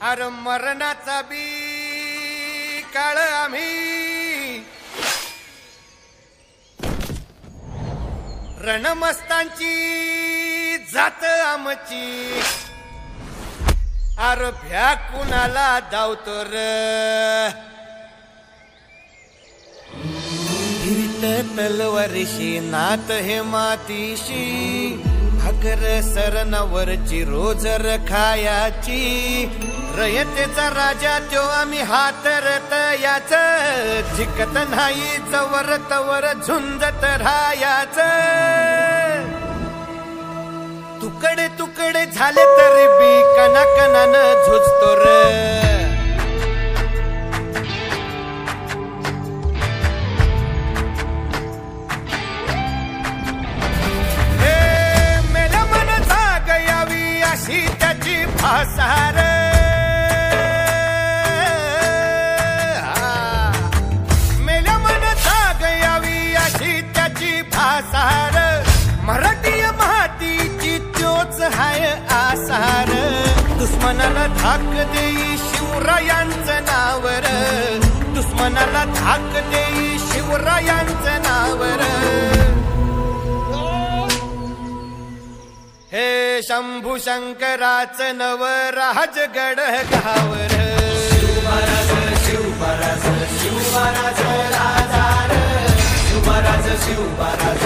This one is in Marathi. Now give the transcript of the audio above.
अर मरणाचा बी काळ आम्ही रणमस्तांची जात आमची अर भ्या कुणाला धावतो र फिरत तलवारीशी नात हे मातीशी भाकर सरणावरची रोजर खायाची रयतेचा राजा त्यो आम्ही हातरत याच झिकत नाही जवर तवर झुंजत राहायाच तुकडे तुकडे झाले तरी बी कणाकणानं झुजतो र त्याची भासार मेल्या मन जाग यावी अशी त्याची भासार मराठी मातीची त्योच हाय आसार दुश्मनाला धाक देई शिवरायांचं नावर दुश्मनाला धाक देई शिवरायांचं नावर हे शंभू शंकराचं नव राजगड गावर शिवमहाराज शिवमहाराज शिवमहाराज राजा शिवमहाराज शिवमहाराज